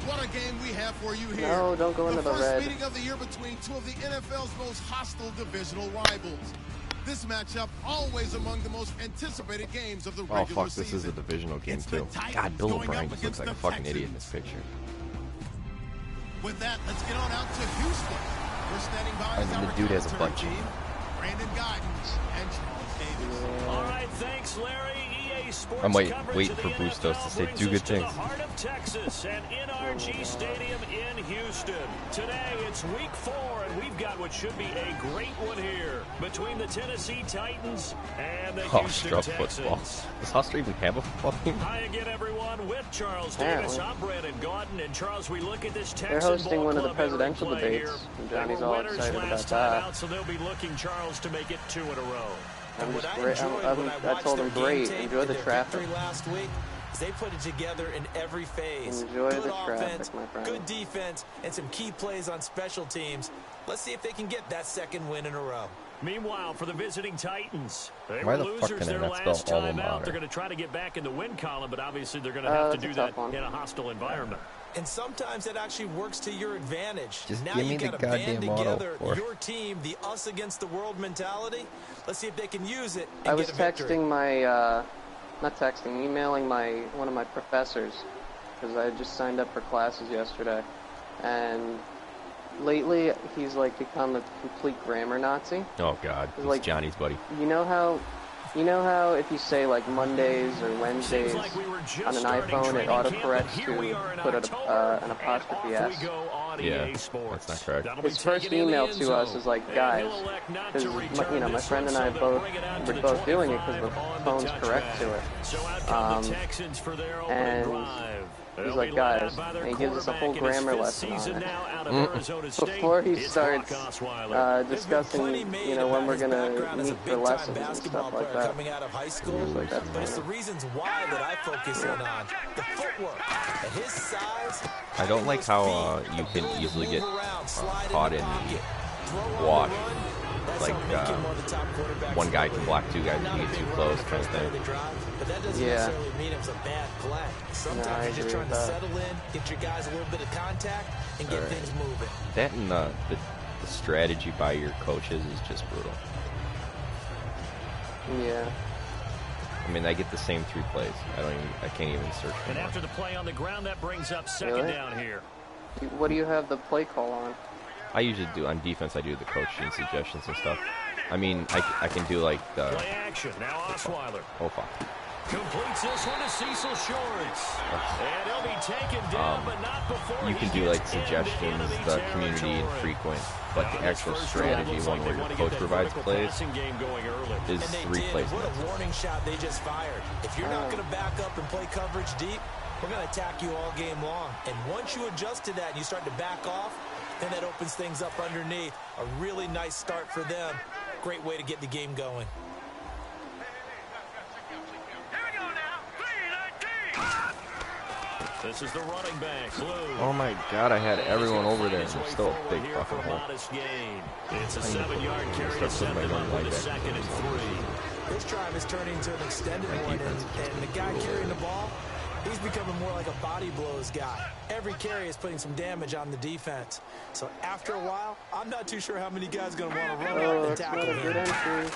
What a game we have for you here. No, don't go into the red. The first meeting of the year between two of the NFL's most hostile divisional rivals. This matchup always among the most anticipated games of the regular season. Oh, fuck, this is a divisional game, too. God, Bill O'Brien just looks like a fucking idiot in this picture. With that, let's get on out to Houston. We're standing by as our the dude has a butt cheek. Brandon Guidance and Charles Davis. All right, thanks, Larry. EA Sports I'm waiting for Bustos to say do good things. To the heart of Texas and NRG Stadium in Houston. Today it's week 4, and we've got what should be a great one here between the Tennessee Titans and the Houston Texans. Football. Does Huster even have a football team? Hi again, everyone. With Charles Davis, I'm Brandon Gordon, and Charles, we look at this Texan They're hosting ball one of the club presidential debates, and Johnny's all excited about that. So they'll be looking, Charles, to make it 2 in a row. I told him, great, enjoy the traffic. Last week, they put it together in every phase. Enjoy good the offense, traffic, my friend. Good defense, and some key plays on special teams. Let's see if they can get that 2nd win in a row. Meanwhile, for the visiting Titans, they why were the fuck losers can their I not last spell time alma out. mater? They're going to try to get back in the win column, but obviously they're going to have to do that in a hostile environment. And sometimes that actually works to your advantage. Just now give me you the got to band goddamn together auto, your team, the us against the world mentality. Let's see if they can use it and I was get a victory. texting my, not texting, emailing one of my professors, because I just signed up for classes yesterday, and lately he's like become a complete grammar Nazi. Oh God, he's like Johnny's buddy. You know how if you say like Mondays or Wednesdays Like we on an iPhone, it autocorrects to put an apostrophe S. Yeah, that's not correct. His first email to us is like, guys, because my friend and I we're both doing it because the phone's correct to it. And he's like, guys, and he gives us a whole grammar lesson on it. Before he starts discussing, when we're gonna meet for lessons and stuff like that. Coming out of high school, like, but it's the reasons why that I focus in on the footwork. At his size, I don't like how you can easily get caught in the wash. Like one guy can block 2 guys if you get too close, kind of thing. But that doesn't necessarily mean it's a bad play. Sometimes you're just trying to settle in, get your guys a little bit of contact, and get things moving. That and the strategy by your coaches is just brutal. Yeah. I mean, I get the same 3 plays. I can't even search for And more. after the play on the ground, that brings up 2nd down here. What do you have the play call on? I usually do on defense. I do the coaching suggestions and stuff. I mean, I can do like the play action. Now Osweiler. Oh fuck. Completes this one to Cecil Shorts. And he'll be taken down, but not before you can do like suggestions, the community and frequent, but the actual strategy one where your coach provides plays is 3 plays. What a warning shot they just fired. If you're not going to back up and play coverage deep, we're going to attack you all game long. And once you adjust to that and you start to back off, then that opens things up underneath. A really nice start for them. Great way to get the game going. This is the running back, Blue. Oh my God, I had everyone over there. It's still a big fucking hole. It's a 7-yard carry to set them up with a 2nd and 3. This drive is turning into an extended one, and the guy carrying the ball, he's becoming more like a body blows guy. Every carry is putting some damage on the defense. So after a while, I'm not too sure how many guys are going to want to run out and tackle him.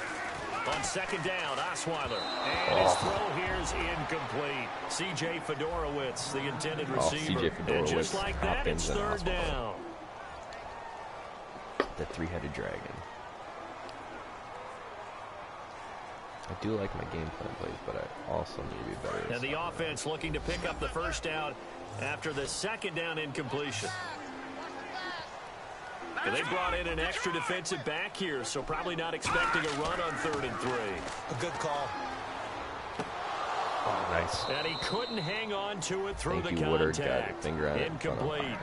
On 2nd down, Osweiler. And his throw here is incomplete. C.J. Fedorowicz, the intended receiver. C.J. Fedorowicz, and just like that, it's 3rd down. The 3-headed dragon. I do like my game plan plays, but I also need to be better. And the offense looking to pick up the 1st down after the 2nd down incompletion. And they brought in an extra defensive back here, so probably not expecting a run on 3rd and 3. A good call. Oh, nice. And he couldn't hang on to it through the contact. contact. Got a finger on it. Incomplete.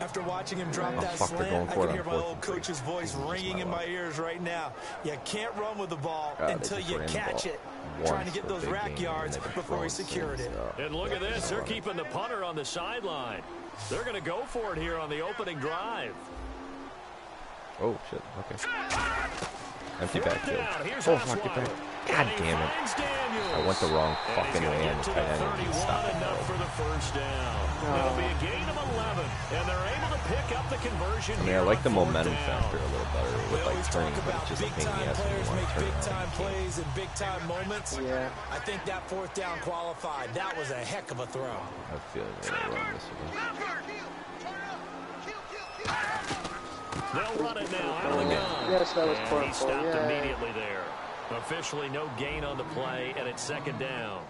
After watching him drop that slant, I can hear my old coach's voice ringing in my ears right now. You can't run with the ball until you catch it. Trying to get those rack yards before he secured it. And look at this. They're keeping the punter on the sideline. They're going to go for it here on the opening drive. Oh, shit. Okay. Empty backfield. Oh, fuck, get back. God damn it. I went the wrong fucking way and I didn't stop it. For the 1st down. It'll be a gain of 11, and they're able to pick up the conversion. I mean, I like the momentum factor a little better with like turning, but it's just a pain in the ass when you want to turn big-time plays and big-time moments. Yeah. I think that 4th down qualified. That was a heck of a throw. I feel like they're gonna run this again. They'll run it now out of the gun. Yes, that was And poor. he stopped immediately there. Officially no gain on the play, and it's 2nd down.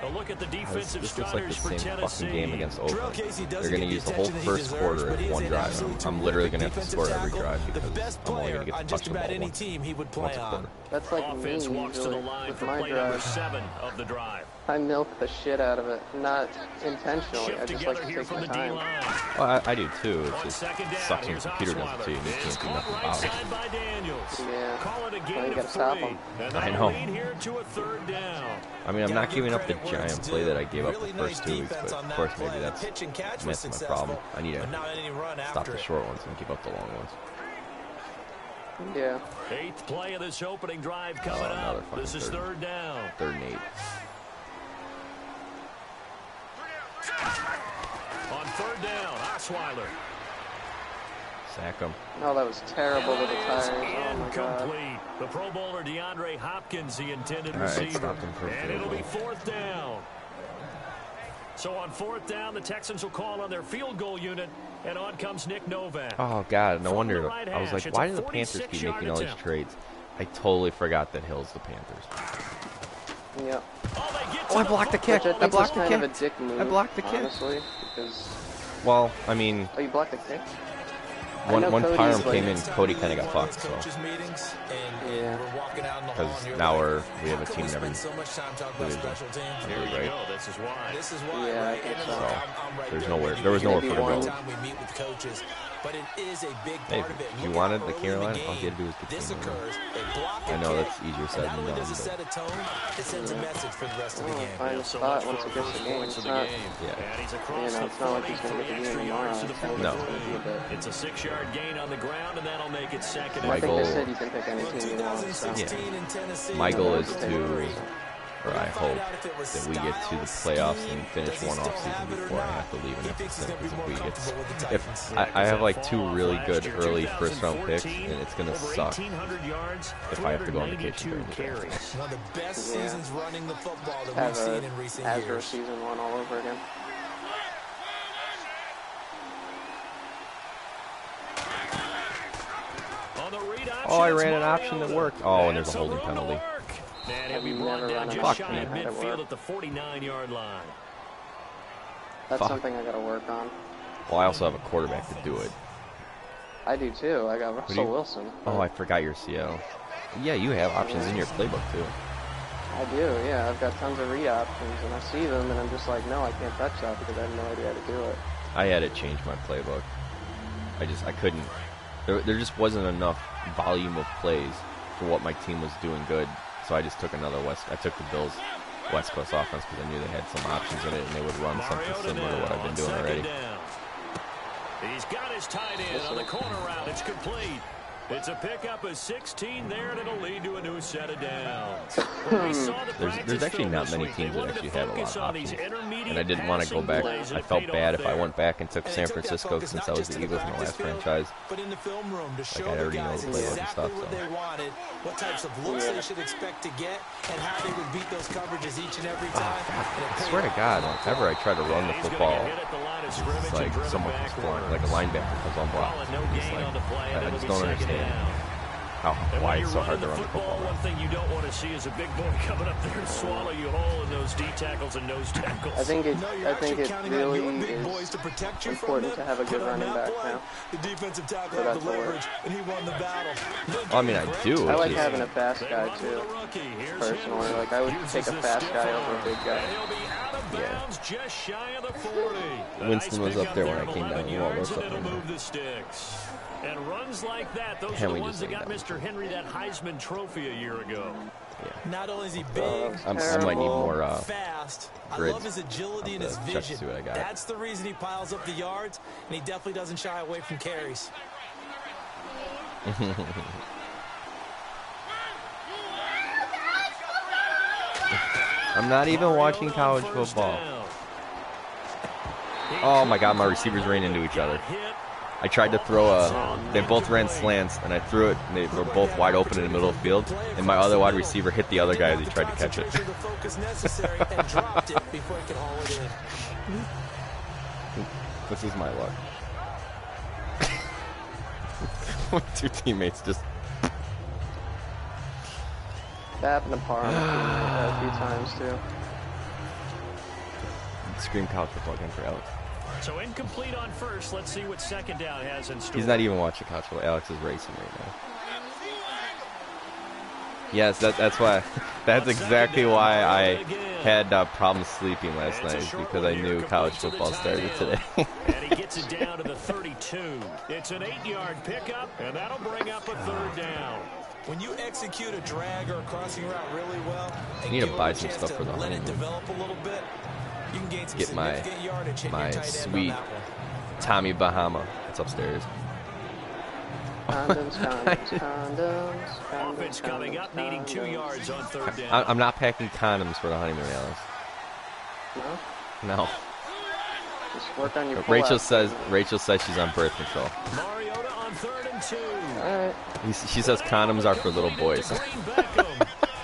A look at the defensive This looks like the starters for same Tennessee. fucking game against Oakland. Casey They're going to use the whole first quarter as one drive. I'm literally going to have to score every drive because I'm only going to get to touch the ball any team he would play on. That's like Offense me walks to the usually line with for my play number drive. 7 of the drive. I milk the shit out of it, not intentionally. Shift I just together like to here take from my the time. D-line. Well, I do too. It On just 2nd down, sucks when here's the computer does it Osweiler. too. You just It's can't do caught nothing right about it. side by Daniels. Yeah. Call it a Well, gain you of gotta stop 3. him. And I that'll know. lead here to a 3rd down. I mean, I'm not giving up the Give credit where giant it's play due. that I gave up Really the first nice 2 weeks, defense but on of that course play. maybe that's Pitch and catch was my problem. I need but not any run to stop after the it. short ones and give up the long ones. Yeah. 8th play of this opening drive coming another up. This is 3rd down. 3rd and 8. On 3rd down, Osweiler. Sack them. No, that was terrible with the tires. Oh my god. Incomplete. The Pro Bowler DeAndre Hopkins, the intended All right, receiver. stop them for a And field it'll be goal. 4th down. So on 4th down, the Texans will call on their field goal unit, and on comes Nick Novak. Oh, God, no From wonder. the right I was hash, like, it's why a do the Panthers keep 46-yard making all these attempt. trades? I totally forgot that Hill's the Panthers. Yep. Oh, I blocked the kick. Which I I think was blocked the kind of a kick. dick move. I blocked the kick. Honestly, because Well, I mean, oh, you blocked the kick. when Cody's Parham like- came in, Cody kind of got fucked. So, Yeah. because now we have a team in every so much time talking about division. special teams. Here we Right. go. This is why. This is why. Yeah, I right? think And so. look, I'm right There's there nowhere- with you. there was nowhere for them to go. Time we meet with coaches, but it is a big Hey, part of it. if you Look wanted how the early in Carolina, game all you had to do was get this the team. occurs. They block I a know kick, that's easier said and not than only done, does it set a tone, it sends a message for the rest of the Oh, game. find a So spot much once for it gets first the game. points It's of the not, game. Yeah. And he's you across know, the it's not like 40, he's gonna 3 get the extra game yards tomorrow. to the It's not like 43. it's gonna be a bit. It's a 6-yard gain on the ground, and that'll make it 2nd I and think goal- they said you can pick any Well, team you want. So. 2016 in Tennessee. My goal is Yeah. to, or I hope, that we get to the playoffs and finish one off season before I have to leave in Evanston. Because if we get, if I have like 2 really good early first round picks, and it's gonna suck if I have to go on vacation during the carries. One of the best Yeah. seasons running the football that we've Have seen a in recent Azure years. season one all over again. On the read option, Oh, I it's ran an option that Mariota. worked. Oh, and there's a some holding room to penalty. work. And he'll be I've brought never down run an just option shy of that had it midfield work. at the 49-yard line. That's Fuck. something I gotta work on. Well, I also have a quarterback to do it. I do too. I got do Russell you- Wilson. Oh, I forgot your Seattle. Yeah, you have options in your playbook too. I do, yeah. I've got tons of read options, and I see them, and I'm just like, no, I can't touch that because I have no idea how to do it. I had to change my playbook. I couldn't. There just wasn't enough volume of plays for what my team was doing good. So I just took I took the Bills West Coast offense because I knew they had some options in it and they would run something Mariota similar to what now I've been on doing 2nd already. down. He's got his tight end on the corner route. It's complete. It's a pickup of 16 there, and it'll lead to a new set of downs. When we saw the There's practice actually film not this many week, they teams that wanted to actually have a lot focus of on these options. intermediate And I didn't want to go passing back. plays, and I it felt paid bad off if I there. went back and took And San they took that Francisco focus since not I was just the in the Eagles in my practice last field, franchise. but in the film room to show I the already know guys the playbook and exactly stuff, what so. they wanted, what types of looks they should expect to get, and how they would beat those coverages each and every time. And it I paid swear to off. God, whenever I try to run the He's gonna football, get hit at the line of scrimmage it's and like driven someone comes backward. forward, like a linebacker comes on block. Ball and no It's gain like, on the play, and I it'll just be don't 2nd understand down. And why when it's you're so hard running to run the football. one thing you don't want to see is a big boy coming up there and swallow you whole in those D tackles and nose tackles. I think it, No, you're I think actually it counting on really your big boys is to protect you important from to have a good but on running that back play, now. the defensive tackle For that had the to work. leverage, and he won the battle. Well, I mean, I do. I It's like just- having a fast They guy run too. with a rookie. Here's Personally, Henry. like I would Uses take a the fast stiff guy arm. over a big guy. And he'll be out of bounds just shy of the 40. A Winston nice was up pickup there when I of came down. 11 Well, yards, what's and up it'll there? move the sticks. And runs like that, those are Henry the just ones that laid got down. Mr. Henry that Heisman Trophy a year ago. Not only is he Oh, big, that I was might need terrible. more fast. I grids love his agility and of his the checks to vision. see what I got. That's the reason he piles up the yards, and he definitely doesn't shy away from carries. I'm not even Mariota watching on college first football. down. Oh my God, my receivers ran into each other. I tried to throw they both ran slants, and I threw it, and they were both wide open in the middle of the field, and my other wide receiver hit the other guy as he tried to catch it. This is my luck. My two teammates just... That happened to Par a few times, too. Scream college football again for Alex. So incomplete on first. Let's see what second down has in store. He's not even watching college football. Alex is racing right now. Yes, that's why. That's exactly why I had problems sleeping last night, is because I knew college football started today. And he gets it down to the 32. It's an 8-yard pickup, and that'll bring up a third down. When you execute a drag or a crossing route really well, I need to buy some stuff for the let it home. develop a little bit. You can gain some Get my significant yardage hitting your tight end sweet on that one. Tommy Bahama. It's upstairs. Condoms, condoms, condoms. Offense coming up, needing 2 yards on third down. I'm not packing condoms for the honeymoon, Alex. No? No. Just work on your Rachel pull-ups. says she's on birth control. Mariota on 3rd and 2. Alright. She says condoms are for little boys.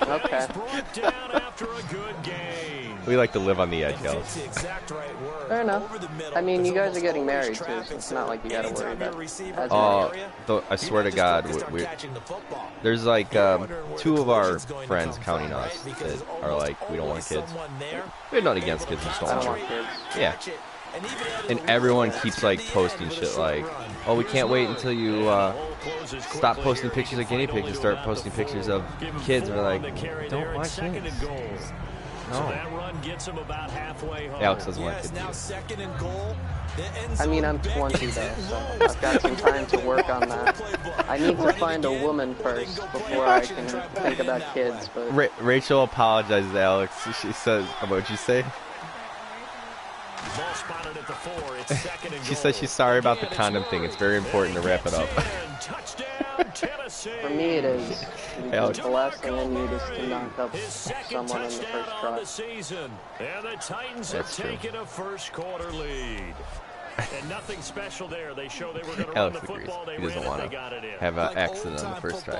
Okay. Brought down after a good game. We like to live on the edge, Alex. Fair enough. I mean, you guys are getting married too, so it's not like you gotta worry about it. I swear to God, there's like 2 of our friends, counting us, that are like, we don't want kids. We have nothing against kids, we just I don't don't want want kids. Yeah. And everyone keeps like posting shit like, oh, we can't wait until you stop posting pictures of guinea pigs and start posting pictures of kids. We're like, don't want kids. No. Alex doesn't want kids. I mean, I'm 20 though, so I've got some time to work on that. I need to find a woman first before I can think about kids. But Rachel apologizes to Alex. She says, what'd you say? Ball spotted at the 4. It's 2nd and She says she's sorry about the condom thing. It's very important to wrap it up. for me, it is. Because the last thing I need is to knock up someone in the first try. And the Titans have taken a first quarter lead. And nothing special there. They show they were going to run the football. They ran it, they got it in. Have an accident on the first try.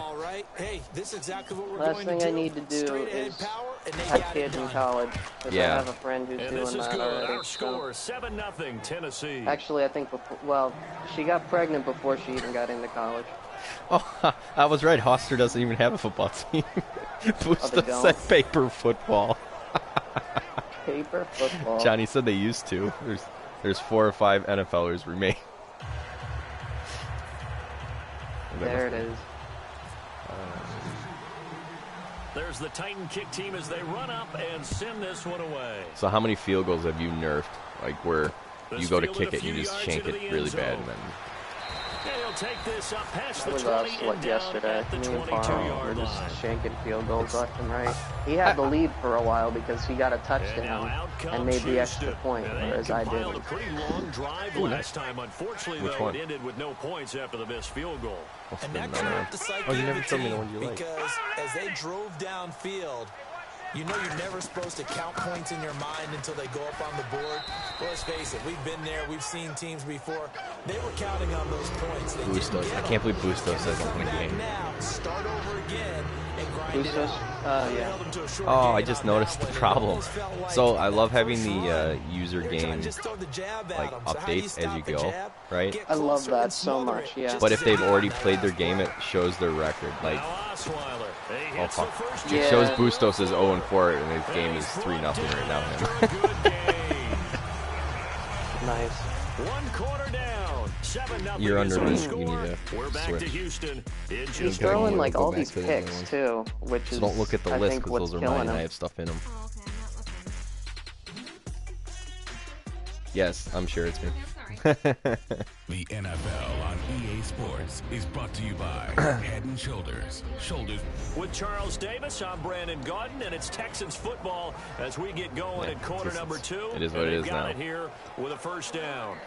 Last thing I need to do is have kids in college. Because I have a friend who's doing that already. Our score, 7-0 Tennessee. Actually, I think before, well, she got pregnant before she even got into college. Oh, I was right. Hoster doesn't even have a football team. Busto said paper football. Paper football. Johnny said they used to. There's 4 or 5 NFLers remain. There it is. There's the Titan kick team as they run up and send this one away. So how many field goals have you nerfed? Like where you go to kick it, you just shank it really bad, and then... He'll take this up past That was the 20 us, and yesterday. at the Me and Farrell were 22-yard just line. shanking field goals left and right. He had the lead for a while because he got a touchdown and made the extra point, whereas I didn't. A pretty long drive last time. Unfortunately, though, it ended with no points after the missed field goal. And that can help the psyche Oh, you of never the told me the team one you like. because as they drove downfield, you know you're never supposed to count points in your mind until they go up on the board. Well, let's face it, we've been there. We've seen teams before. They were counting on those points. They Bustos. I can't believe Bustos says I'm playing the game. now, start over again and grind it Bustos? out. Yeah. Oh, I just noticed the problem. So I love having the user game like updates as you go, right? I love that so much, yeah. But if they've already played their game, it shows their record. Like, oh fuck, Yeah. it shows Bustos is 0-4 and his game is 3-0 right now. Nice. 1 quarter down. 7-0. You're under me. Score. You need to We're back switch. to Houston. In He's just throwing Go like all back these to the picks other one. too, which So is don't look at the I list think because what's those are killing mine. him. I have stuff in them. Yes, I'm sure it's me. The NFL on EA Sports is brought to you by Head & Shoulders. with Charles Davis, I'm Brandon Gaudin, and it's Texans football as we get going Yeah, at quarter number 2. it is what it is got now. it here with a first down.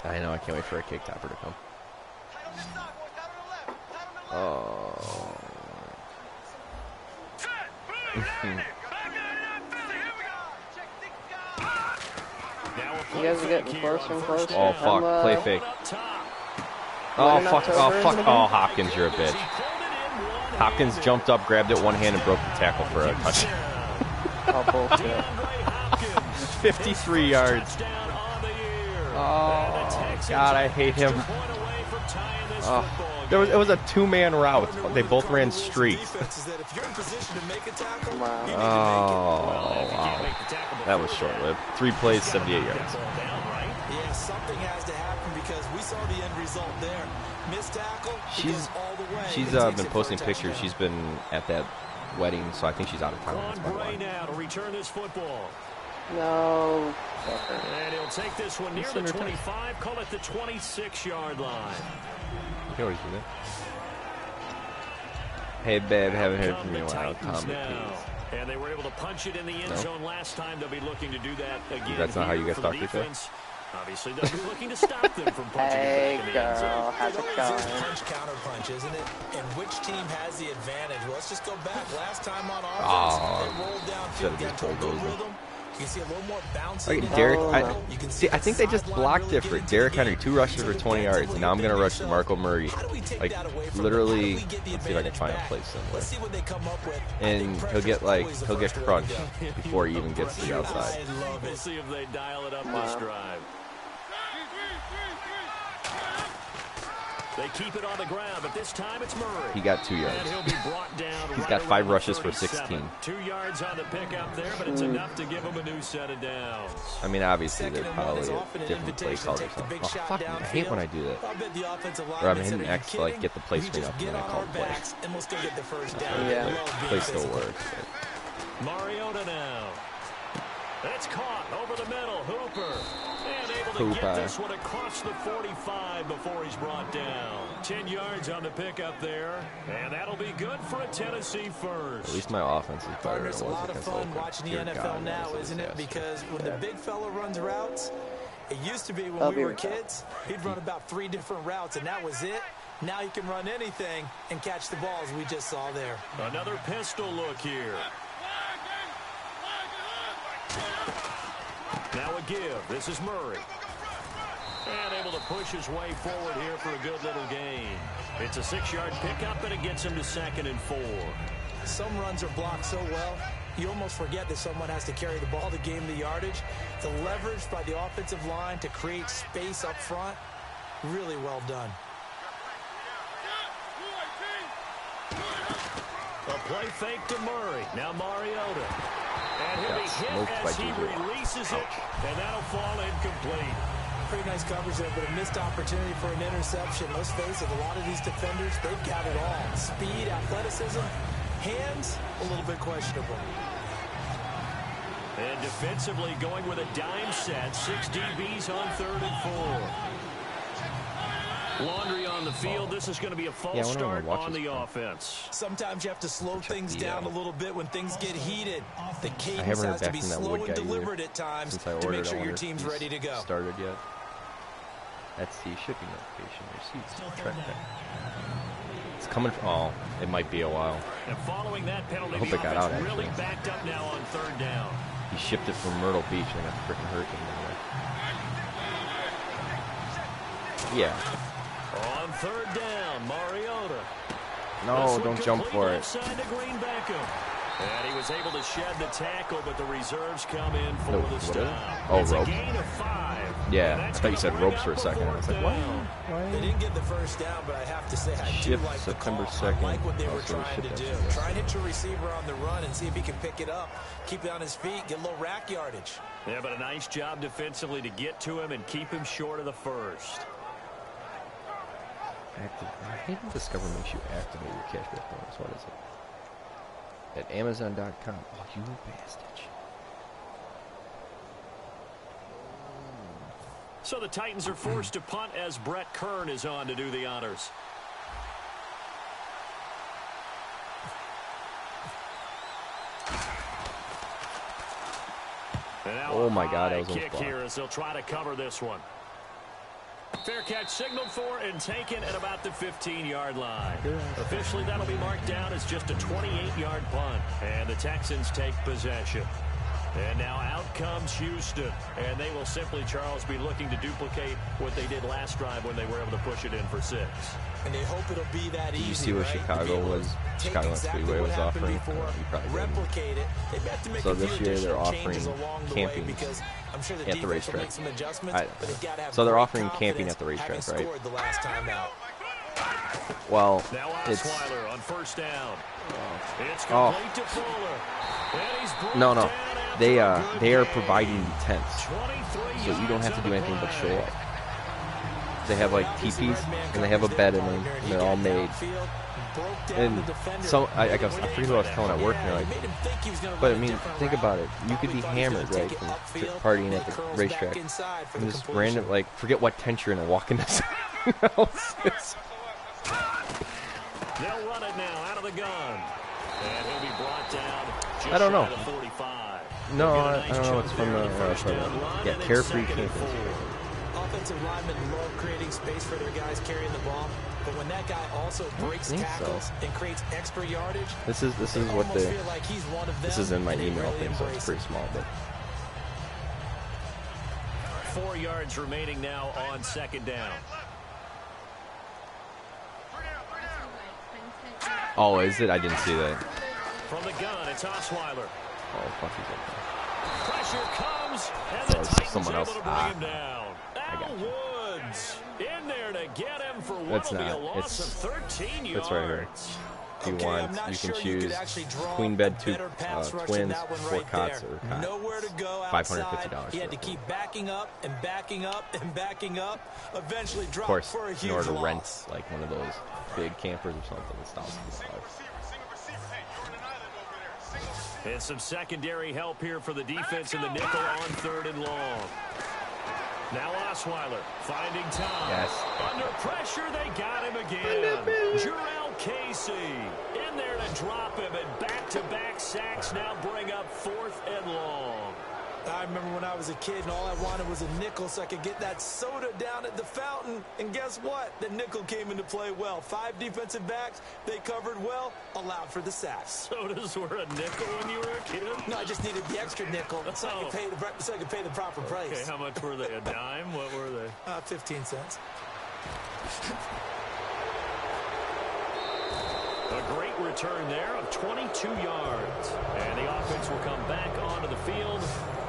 I know. I can't wait for a kick topper to come. Oh. Now a You guys are getting closer and closer. Oh, fuck. Play fake. Oh, fuck. Oh, fuck. Oh, Hopkins, you're a bitch. Hopkins jumped up, grabbed it one hand, and broke the tackle for a touchdown. Oh, bullshit. 53 yards. Oh, God, I hate him. Oh, it was a two-man route. They both ran streaks. Wow. Oh, wow. That was short-lived. 3 plays, 78 yards. Yeah, something has to happen because we saw the end result there. Missed tackle. She's been posting pictures. She's been at that wedding, so I think she's out of town. On Bray now to return this football. No. And he'll take this one near the 25, call it the 26-yard line. You can always do that. Hey, babe, haven't heard from you in a while. Comment, please. And they were able to punch it in the end zone last time. They'll be looking to do that again. That's not how you get stuck with it. Obviously, they'll be looking to stop them from punching Hey, it back in the end zone. girl, how's it going? Punch, counter punch, isn't it? And which team has the advantage? Well, let's just go back. Last time on offense, they rolled downfield, got to a good rhythm. You can see a little more bouncing. Derek, I think they just blocked different. Derek Henry, 2 rushes for 20 yards, and now I'm going to rush DeMarco Murray. Like, literally, let's see if I can find a place somewhere. And he'll get crunched before he even gets to the outside. We'll see if they dial it up this drive. They keep it on the ground, but this time it's Murray. He got 2 yards. And he'll be brought down. He's got 5 rushes for 16. 2 yards on the pickup there, but it's enough to give him a new set of downs. I mean, obviously, they're probably a different play call or something. Oh, fuck me. I hate when I do that. Or I'm hitting X to, like, get the play screen up and then I call the play. Yeah. Play still works. Mariota now. That's caught over the middle. Hooper. And able to get this one across the 45 before he's brought down. 10 yards on the pickup there. And that'll be good for a Tennessee first. At least my offense is better than it It's a was lot of against fun Oakland. watching the NFL now, isn't it? Because when the big fella runs routes, it used to be when we were kids, he'd run about 3 different routes, and that was it. Now he can run anything and catch the balls we just saw there. Another pistol look here. Now a give. This is Murray. And able to push his way forward here for a good little gain. It's a 6-yard pickup, and it gets him to 2nd and 4. Some runs are blocked so well, you almost forget that someone has to carry the ball to gain the yardage. The leverage by the offensive line to create space up front, really well done. A play fake to Murray. Now Mariota. And he'll be hit as he releases it, and that'll fall incomplete. Pretty nice coverage there, but a missed opportunity for an interception. Let's face it, a lot of these defenders, they've got it all. Speed, athleticism, hands, a little bit questionable. And defensively going with a dime set, 6 DBs on 3rd and 4. Laundry on the field. This is going to be a false start on the offense. Sometimes you have to slow things down a little bit when things get heated. The cadence has to be slow and deliberate at times to make sure your team's ready to go. Started yet? That's the shipping notification. Receipts. Track back. It's coming from. Oh, it might be a while. And following that penalty, I hope it got out, actually. really backed up now on 3rd down. He shipped it from Myrtle Beach and got the freaking hurricane down there. Yeah. On 3rd down, Mariota. No, don't jump for it. And he was able to shed the tackle, but the reserves come in for the stop. Oh, it's ropes. A gain of 5. Yeah, I thought you said ropes for a second. I was like, what? They didn't get the first down, but I have to say I do like the call. I like what they were trying to do. Try and hit your receiver on the run and see if he can pick it up. Keep it on his feet, get a little rack yardage. Yeah, but a nice job defensively to get to him and keep him short of the first. I hate when Discover makes you activate your cashback bonus. What is it? At Amazon.com. Oh, you bastard. So the Titans are forced to punt as Brett Kern is on to do the honors. Oh my God, that was a kick here as they'll try to cover this one. Fair catch signaled for and taken at about the 15-yard line. Officially, that'll be marked down as just a 28-yard punt. And the Texans take possession. And now out comes Houston. And they will simply, Charles, be looking to duplicate what they did last drive when they were able to push it in for 6. And they hope it'll be that easy. Did you see what Chicago Speedway was offering? You probably replicate it. They have to make so this year they're offering camping I'm sure at the racetrack. So they're offering camping at the racetrack, right? The last time out. Well, now it's Osweiler on first down. It's oh. complete to Fuller. And he's brought No. down They after a they are good providing tents, 23 so you don't have to do anything but show up. They have like teepees and they have a bed in them, and they're all made. And some I forget who I was telling at work, and they're like, but I mean, think about it. You could be hammered, right, from partying at the racetrack, and just random, like, forget what tent you're in and walk into something else. They'll run it now out of the gun. And he'll be brought down just I don't know. shy of 45. No, I don't know. It's from the Carefree Camping. Offensive linemen love creating space for their guys carrying the ball, but when that guy also breaks tackles and creates extra yardage, this is what they feel like he's one of them. This is in my email thing, so it's pretty small, but 4 yards remaining now on second down. oh, is it? I didn't see that. From the gun, it's Osweiler. Oh, fuck, he's open. Pressure comes, and So the it's Titans someone else. able to bring him down. I got Al you. Woods in there to get him for what It's will be a not. loss of 13 yards. It's right here. If you want, you can choose queen bed, twins, 4 cots, or cot. Nowhere to go $550. He had to keep backing up and backing up and backing up. Eventually Of dropped course, for a huge in order to loss. rent like one of those big campers or something, it's $1,000. And some secondary help here for the defense in the nickel on 3rd and long. Now Osweiler finding time. Yes. Under pressure, they got him again. Jarrell Casey in there to drop him, and back-to-back sacks now bring up 4th and long. I remember when I was a kid and all I wanted was a nickel so I could get that soda down at the fountain. And guess what? The nickel came into play well. 5 defensive backs, they covered well, allowed for the sacks. Sodas were a nickel when you were a kid? No, I just needed the extra nickel so I could pay the proper price. Okay, how much were they? A dime? What were they? 15 cents. A great return there of 22 yards. And the offense will come back onto the field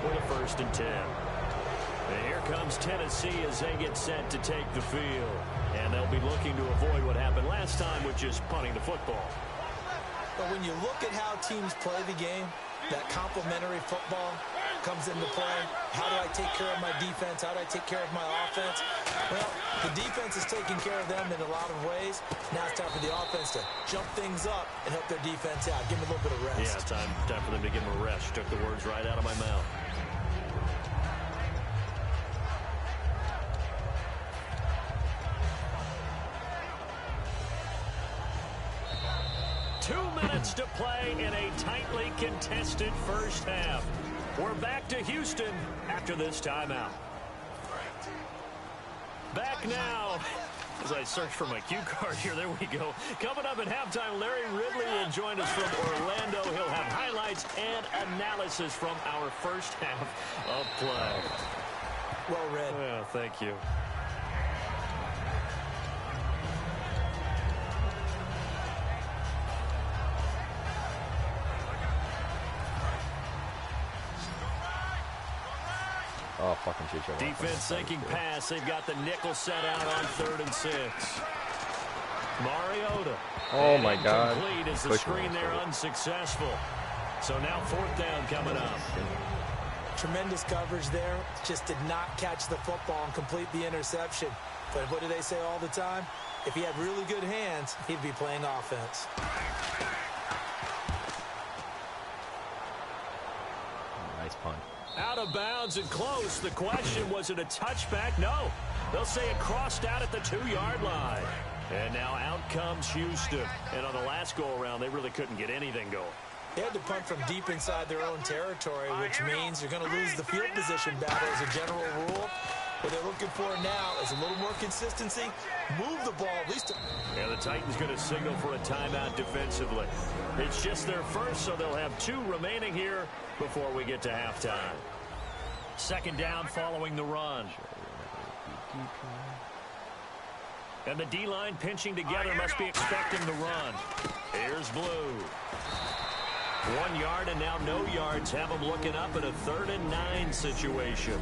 with a 1st and 10. And here comes Tennessee as they get set to take the field. And they'll be looking to avoid what happened last time, which is punting the football. But when you look at how teams play the game, that complementary football comes into play. How do I take care of my defense? How do I take care of my offense? Well, the defense is taking care of them in a lot of ways. Now it's time for the offense to jump things up and help their defense out. Give them a little bit of rest. Yeah, time for them to give them a rest. Took the words right out of my mouth. Minutes to play in a tightly contested first half. We're back to Houston after this timeout. Back now. As I search for my cue card here, there we go. Coming up at halftime, Larry Ridley will join us from Orlando. He'll have highlights and analysis from our first half of play. Well read. Well, thank you. Oh, fucking Chicho. Defense sinking pass. They've got the nickel set out on 3rd and 6. Mariota. Oh, my God. Complete as the screen there unsuccessful. So now 4th down coming up. Tremendous coverage there. Just did not catch the football and complete the interception. But what do they say all the time? If he had really good hands, he'd be playing offense. Nice punt. Out of bounds and close. The question, was it a touchback? No. They'll say it crossed out at the 2-yard line. And now out comes Houston. And on the last go-around, they really couldn't get anything going. They had to punt from deep inside their own territory, which means you're going to lose the field position battle as a general rule. What they're looking for now is a little more consistency. Move the ball at least. And the Titans going to signal for a timeout defensively. It's just their first, so they'll have 2 remaining here before we get to halftime. Second down following the run. And the D-line pinching together must be expecting the run. Here's Blue. 1 yard and now no yards have them looking up at a 3rd and 9 situation.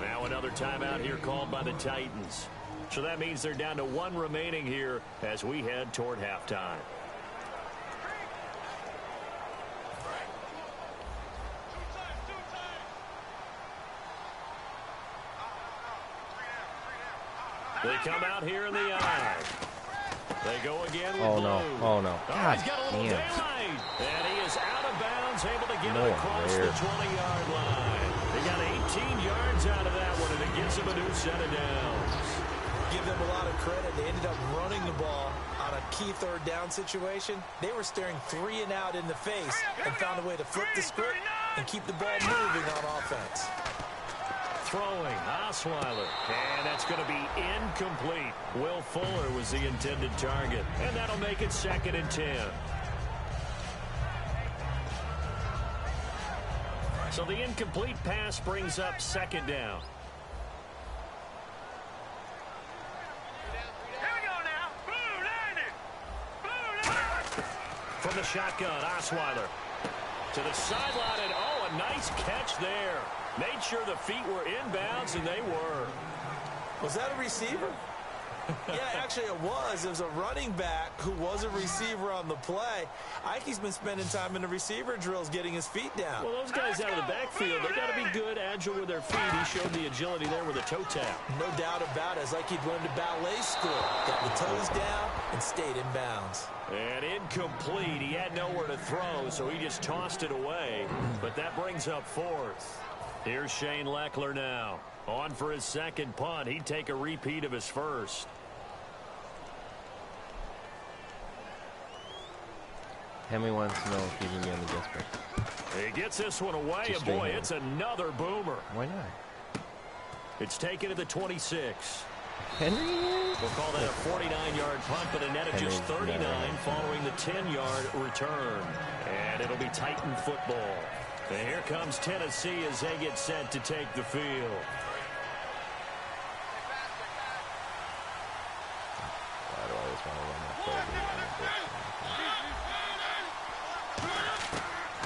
Now another timeout here called by the Titans. So that means they're down to 1 remaining here as we head toward halftime. They come out here in the eye. They go again with Blue. Oh, no. God he's got a little damn. daylight. And he is out of bounds, able to get it across the 20-yard line. They got 18 yards out of that one, and it gives them a new set of downs. Give them a lot of credit. They ended up running the ball on a key 3rd down situation. They were staring 3 and out in the face and found a way to flip the script and keep the ball moving on offense. Throwing, Osweiler, and that's going to be incomplete. Will Fuller was the intended target, and that'll make it 2nd and 10. So the incomplete pass brings up 2nd down. From the shotgun, Osweiler to the sideline, and oh, a nice catch there. Made sure the feet were inbounds, and they were. Was that a receiver? Yeah, actually it was. It was a running back who was a receiver on the play. Ike's been spending time in the receiver drills getting his feet down. Well, those guys out of the backfield, they got to be good, agile with their feet. He showed the agility there with a toe tap. No doubt about it. It's like he'd run to ballet school. Got the toes down and stayed in bounds. And incomplete. He had nowhere to throw, so he just tossed it away. But that brings up 4th. Here's Shane Leckler now. On for his 2nd punt. He'd take a repeat of his 1st. Hemi wants to know if he can get on the district. He gets this one away, and boy, it's another boomer. Why not? It's taken at the 26. Henry? We'll call that a 49-yard punt, but a net of just 39 following the 10-yard return. And it'll be Titan football. And here comes Tennessee as they get set to take the field. Why do I always want to run that play?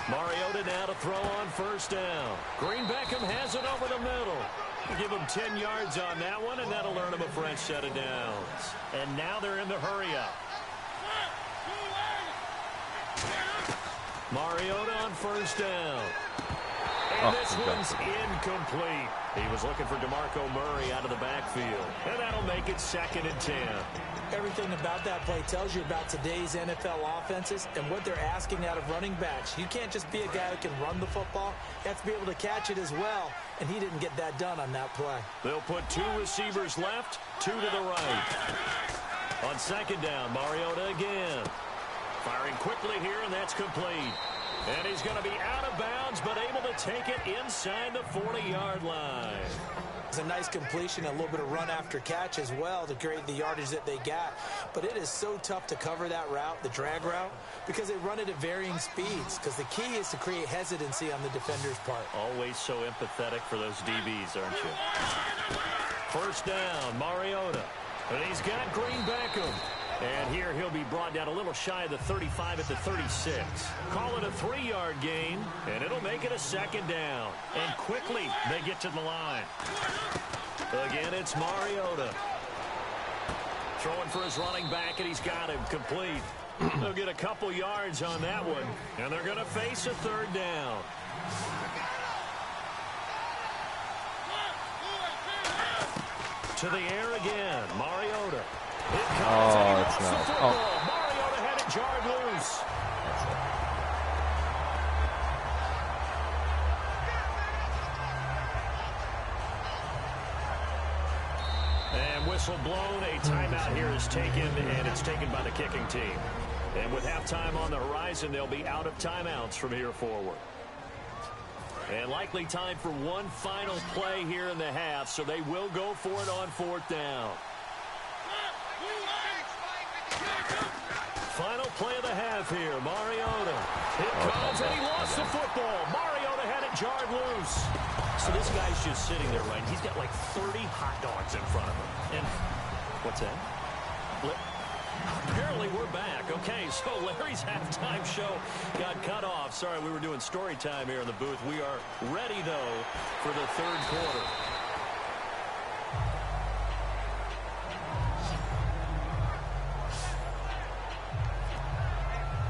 Mariota now to throw on 1st down. Green Beckham has it over the middle. Give him 10 yards on that one, and that'll earn him a fresh set of downs. And now they're in the hurry-up. Mariota on 1st down. And this one's incomplete. He was looking for DeMarco Murray out of the backfield. And that'll make it 2nd and 10. Everything about that play tells you about today's NFL offenses and what they're asking out of running backs. You can't just be a guy who can run the football. You have to be able to catch it as well, and he didn't get that done on that play. They'll put 2 receivers left, 2 to the right. On 2nd down, Mariota again. Firing quickly here, and that's complete. And he's going to be out of bounds, but able to take it inside the 40-yard line. It's a nice completion, a little bit of run after catch as well to create the yardage that they got. But it is so tough to cover that route, the drag route, because they run it at varying speeds. Because the key is to create hesitancy on the defender's part. Always so empathetic for those DBs, aren't you? 1st down, Mariota. And he's got Green Beckham. And here he'll be brought down a little shy of the 35 at the 36. Call it a 3-yard gain, and it'll make it a 2nd down. And quickly they get to the line. Again, it's Mariota. Throwing for his running back, and he's got him complete. They'll get a couple yards on that one, and they're going to face a 3rd down. To the air again, Mariota. Oh, it's not. Oh. Mariota had it jarred loose. And whistle blown. A timeout here is taken, and it's taken by the kicking team. And with halftime on the horizon, they'll be out of timeouts from here forward. And likely time for one final play here in the half, so they will go for it on 4th down. Final play of the half here. Mariota. Here comes, and he lost the football. Mariota had it jarred loose. So this guy's just sitting there, right? He's got like 30 hot dogs in front of him. And what's that? Apparently we're back. Okay, so Larry's halftime show got cut off. Sorry, we were doing story time here in the booth. We are ready, though, for the 3rd quarter.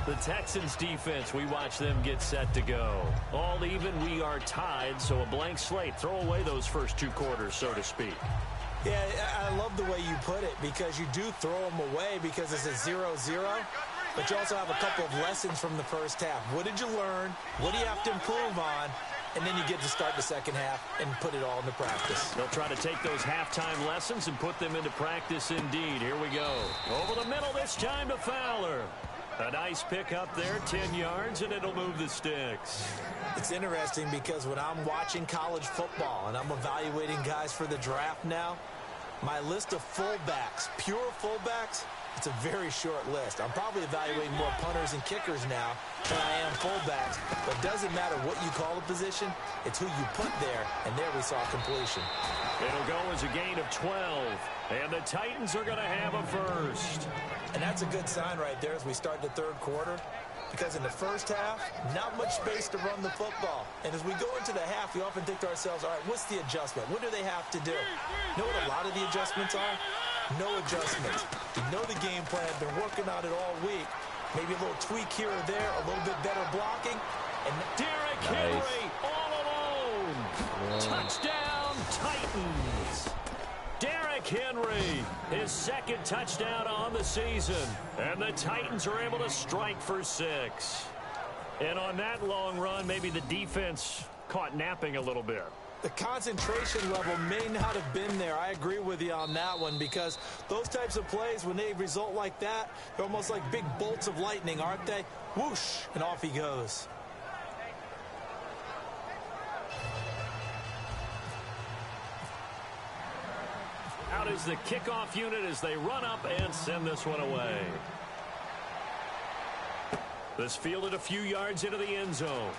The Texans defense, we watch them get set to go. All even, we are tied, so a blank slate. Throw away those first 2 quarters, so to speak. Yeah, I love the way you put it, because you do throw them away because it's a 0-0, but you also have a couple of lessons from the first half. What did you learn? What do you have to improve on? And then you get to start the second half and put it all into practice. They'll try to take those halftime lessons and put them into practice indeed. Here we go. Over the middle this time to Fowler. A nice pick up there, 10 yards, and it'll move the sticks. It's interesting because when I'm watching college football and I'm evaluating guys for the draft now, my list of fullbacks, pure fullbacks, it's a very short list. I'm probably evaluating more punters and kickers now than I am fullbacks. But it doesn't matter what you call a position, it's who you put there, and there we saw completion. It'll go as a gain of 12, and the Titans are going to have a first. And that's a good sign right there as we start the 3rd quarter, because in the first half, not much space to run the football. And as we go into the half, we often think to ourselves, all right, what's the adjustment? What do they have to do? You know what a lot of the adjustments are? No adjustments. You know the game plan. They're working on it all week. Maybe a little tweak here or there, a little bit better blocking. And Derrick Henry all alone. Touchdown, Titans. Derrick Henry, his 2nd touchdown on the season. And the Titans are able to strike for 6. And on that long run, maybe the defense caught napping a little bit. The concentration level may not have been there. I agree with you on that one, because those types of plays, when they result like that, they're almost like big bolts of lightning, aren't they? Whoosh, and off he goes. Out is the kickoff unit as they run up and send this one away. This fielded a few yards into the end zone.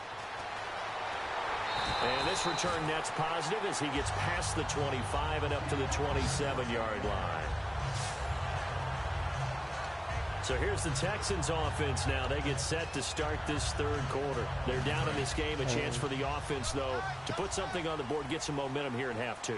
And this return net's positive as he gets past the 25 and up to the 27-yard line. So here's the Texans offense now. They get set to start this 3rd quarter. They're down in this game. A chance for the offense, though, to put something on the board, get some momentum here in half 2.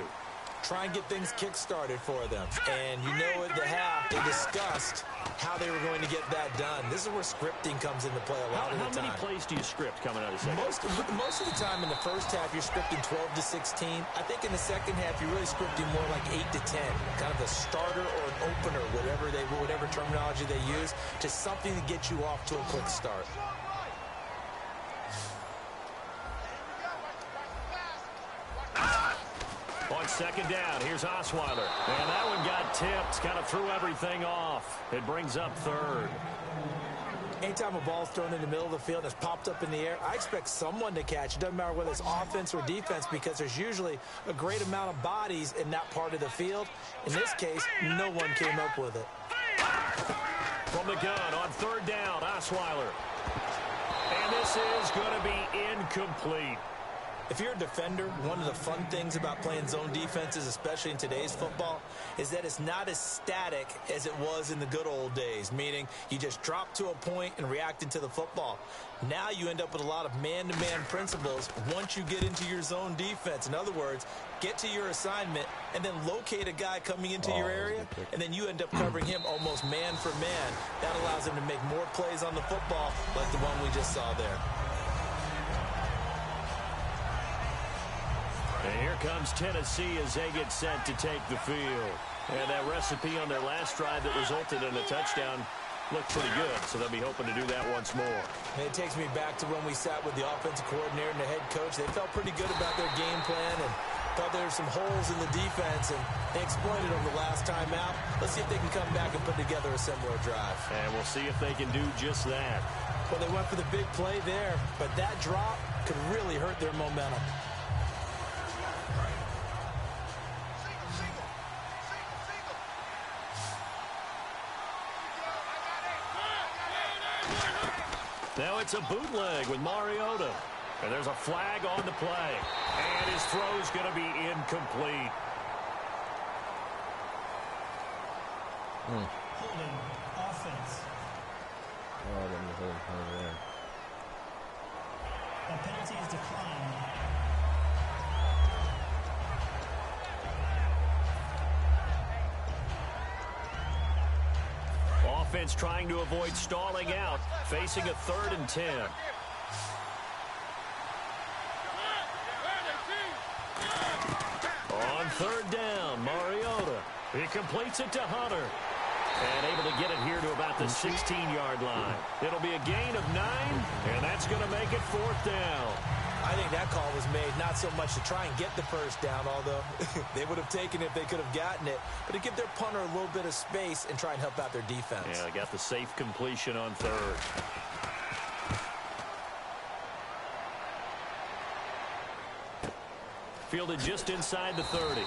Try and get things kick-started for them. And you know at the half, they discussed how they were going to get that done. This is where scripting comes into play a lot of the time. How many plays do you script coming out of the second? Most of the time in the first half, you're scripting 12 to 16. I think in the second half, you're really scripting more like 8 to 10. Kind of a starter or an opener, whatever terminology they use, just something to get you off to a quick start. On 2nd down, here's Osweiler. And that one got tipped, kind of threw everything off. It brings up 3rd. Anytime a ball's thrown in the middle of the field and it's popped up in the air, I expect someone to catch. It doesn't matter whether it's offense or defense, because there's usually a great amount of bodies in that part of the field. In this case, no one came up with it. From the gun on 3rd down, Osweiler. And this is going to be incomplete. If you're a defender, one of the fun things about playing zone defenses, especially in today's football, is that it's not as static as it was in the good old days, meaning you just drop to a point and react into the football. Now you end up with a lot of man-to-man principles once you get into your zone defense. In other words, get to your assignment and then locate a guy coming into your area, and then you end up covering him almost man for man. That allows him to make more plays on the football like the one we just saw there. And here comes Tennessee as they get set to take the field. And that recipe on their last drive that resulted in a touchdown looked pretty good, so they'll be hoping to do that once more. And it takes me back to when we sat with the offensive coordinator and the head coach. They felt pretty good about their game plan and thought there were some holes in the defense, and they exploited them the last time out. Let's see if they can come back and put together a similar drive. And we'll see if they can do just that. Well, they went for the big play there, but that drop could really hurt their momentum. Now it's a bootleg with Mariota. And there's a flag on the play. And his throw's going to be incomplete. Holding offense. Oh, then the holding penalty there. That penalty is declined. Offense trying to avoid stalling out, facing a 3rd and 10. On 3rd down, Mariota. He completes it to Hunter. And able to get it here to about the 16-yard line. It'll be a gain of 9, and that's going to make it 4th down. I think that call was made not so much to try and get the first down, although they would have taken it if they could have gotten it, but to give their punter a little bit of space and try and help out their defense. Yeah, they got the safe completion on 3rd. Fielded just inside the 30.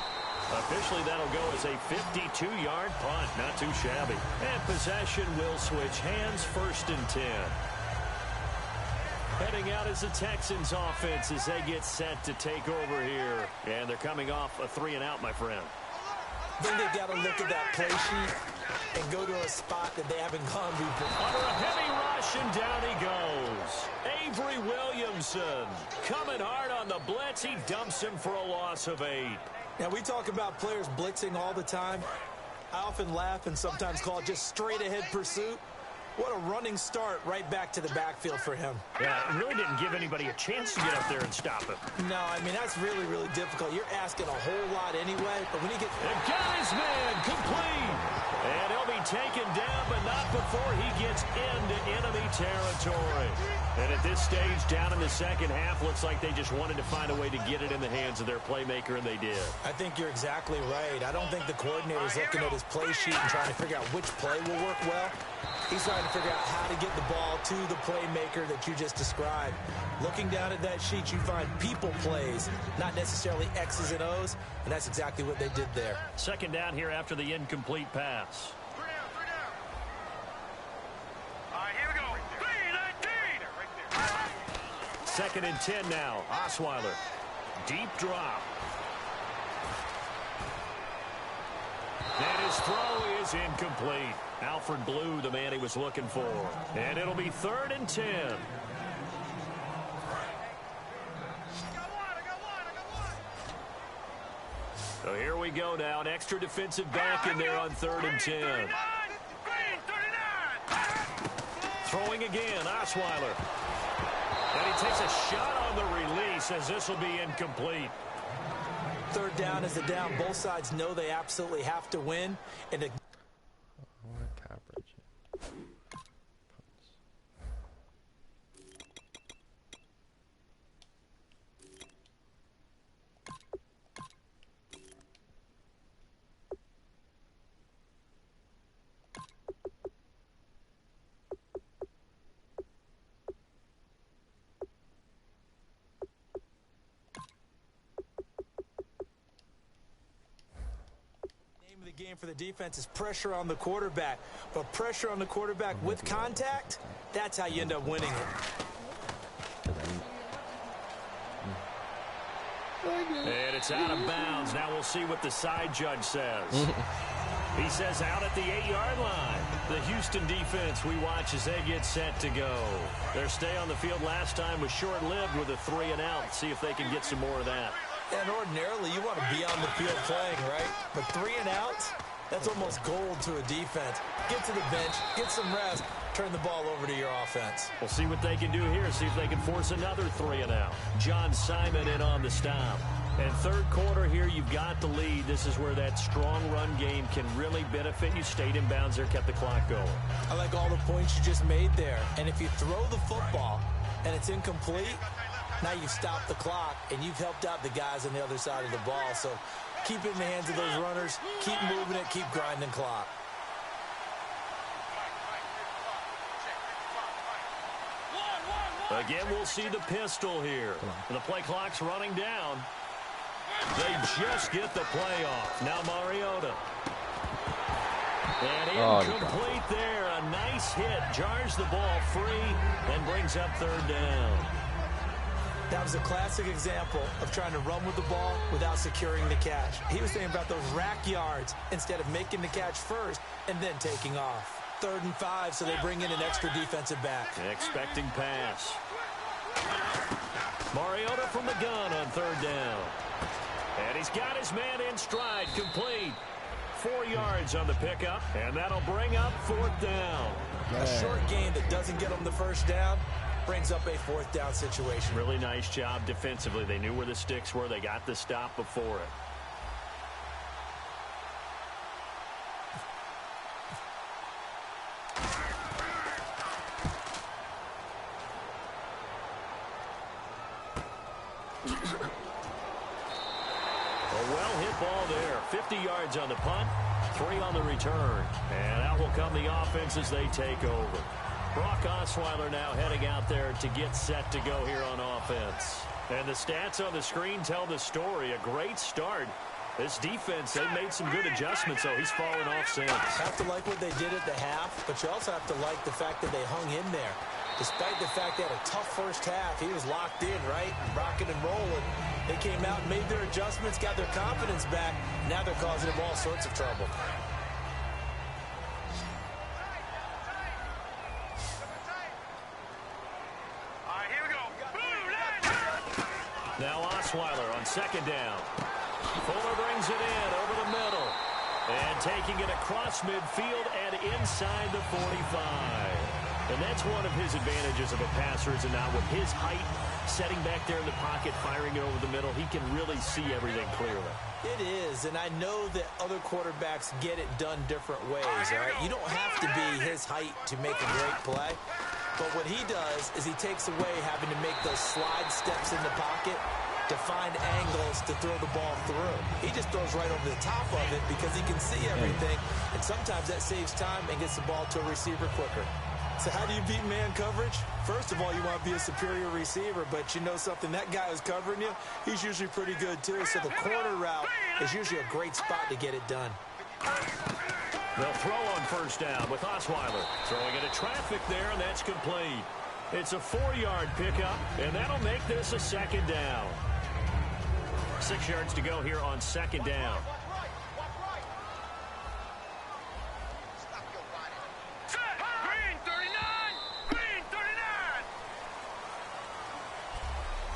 Officially, that'll go as a 52-yard punt. Not too shabby. And possession will switch hands, 1st and 10. Heading out is the Texans offense as they get set to take over here. And they're coming off a 3-and-out, my friend. I think they've got to look at that play sheet and go to a spot that they haven't gone before. Under a heavy rush, and down he goes. Avery Williamson coming hard on the blitz. He dumps him for a loss of 8. Now, we talk about players blitzing all the time. I often laugh and sometimes call it just straight-ahead pursuit. What a running start right back to the backfield for him. Yeah, it really didn't give anybody a chance to get up there and stop him. No, I mean, that's really, really difficult. You're asking a whole lot anyway, but when you get... And got his man complete. And he'll be taken down, but not before he gets into enemy territory. And at this stage, down in the second half, looks like they just wanted to find a way to get it in the hands of their playmaker, and they did. I think you're exactly right. I don't think the coordinator's looking at his play sheet and trying to figure out which play will work well. He's trying to figure out how to get the ball to the playmaker that you just described. Looking down at that sheet, you find people plays, not necessarily X's and O's, and that's exactly what they did there. 2nd down here after the incomplete pass. 3 down. All right, here we go. 2nd and 10 now. Osweiler. Deep drop. And his throw is incomplete. Alfred Blue, the man he was looking for. And it'll be 3rd and 10. So here we go now. An extra defensive back in there on 3rd and 10. Throwing again, Osweiler. And he takes a shot on the release as this will be incomplete. 3rd down is the down. Both sides know they absolutely have to win. And game for the defense is pressure on the quarterback. But pressure on the quarterback with contact, that's how you end up winning it. And it's out of bounds. Now we'll see what the side judge says. He says out at the 8-yard line. The Houston defense we watch as they get set to go. Their stay on the field last time was short-lived with a 3-and-out. See if they can get some more of that. And ordinarily, you want to be on the field playing, right? But 3-and-outs, that's almost gold to a defense. Get to the bench, get some rest, turn the ball over to your offense. We'll see what they can do here, see if they can force another 3-and-out. John Simon in on the stop. And 3rd quarter here, you've got the lead. This is where that strong run game can really benefit you. Stayed in bounds there, kept the clock going. I like all the points you just made there. And if you throw the football and it's incomplete, now you've stopped the clock, and you've helped out the guys on the other side of the ball. So keep it in the hands of those runners. Keep moving it. Keep grinding clock. Again, we'll see the pistol here. The play clock's running down. They just get the play off. Now Mariota. And incomplete there. A nice hit. Jars the ball free and brings up third down. That was a classic example of trying to run with the ball without securing the catch. He was thinking about those rack yards instead of making the catch first and then taking off. 3rd and 5, so they bring in an extra defensive back. Expecting pass. Mariota from the gun on 3rd down. And he's got his man in stride, complete. 4 yards on the pickup, and that'll bring up 4th down. A short game that doesn't get them the first down brings up a 4th down situation. Really nice job defensively. They knew where the sticks were. They got the stop before it. A well-hit ball there. 50 yards on the punt, 3 on the return. And out will come the offense as they take over. Brock Osweiler now heading out there to get set to go here on offense. And the stats on the screen tell the story. A great start. This defense, they made some good adjustments, so he's fallen off since. Have to like what they did at the half, but you also have to like the fact that they hung in there. Despite the fact they had a tough first half, he was locked in, right? Rocking and rolling. They came out and made their adjustments, got their confidence back. Now they're causing him all sorts of trouble. Now Osweiler on 2nd down. Fuller brings it in over the middle. And taking it across midfield and inside the 45. And that's one of his advantages of a passer, is now with his height, setting back there in the pocket, firing it over the middle, he can really see everything clearly. It is, and I know that other quarterbacks get it done different ways, all right? You don't have to be his height to make a great play. But what he does is he takes away having to make those slide steps in the pocket to find angles to throw the ball through. He just throws right over the top of it because he can see everything, and sometimes that saves time and gets the ball to a receiver quicker. So how do you beat man coverage? First of all, you want to be a superior receiver, but you know something, that guy who's covering you, he's usually pretty good too. So the corner route is usually a great spot to get it done. They'll throw on 1st down with Osweiler. Throwing into traffic there, and that's complete. It's a 4-yard pickup, and that'll make this a 2nd down. 6 yards to go here on 2nd down.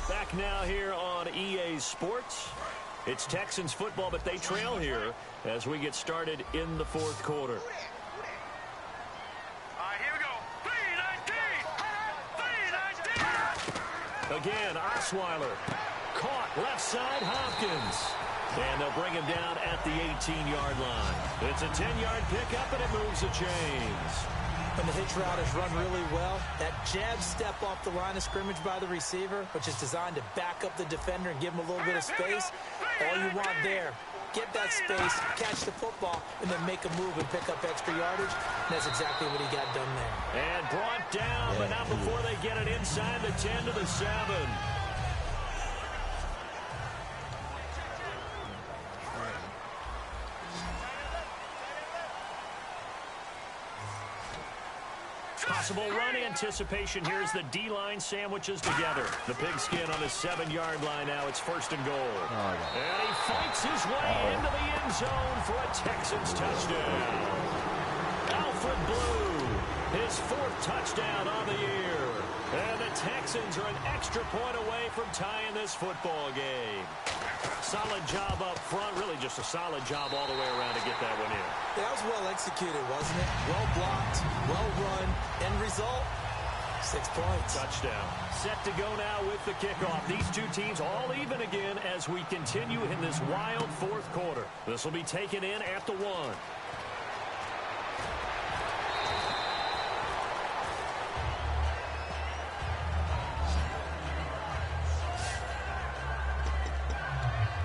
Back now here on EA Sports. It's Texans football, but they trail here as we get started in the 4th quarter. All right, here we go. 3-19. Again, Osweiler. Caught left side, Hopkins. And they'll bring him down at the 18-yard line. It's a 10-yard pickup, and it moves the chains. When the hitch route is run really well, that jab step off the line of scrimmage by the receiver, which is designed to back up the defender and give him a little bit of space, all you want there, get that space, catch the football, and then make a move and pick up extra yardage. And that's exactly what he got done there. And brought down, but not before they get it inside the 10 to the 7. Possible run anticipation. Here's the D-line sandwiches together. The pigskin on the 7-yard line now. It's 1st and goal. And he fights his way into the end zone for a Texans touchdown. Alfred Blue, his 4th touchdown on the year. And the Texans are an extra point away from tying this football game. Solid job up front. Really just a solid job all the way around to get that one in. That was well executed, wasn't it? Well blocked, well run, end result, 6 points. Touchdown. Set to go now with the kickoff. These two teams all even again as we continue in this wild 4th quarter. This will be taken in at the 1.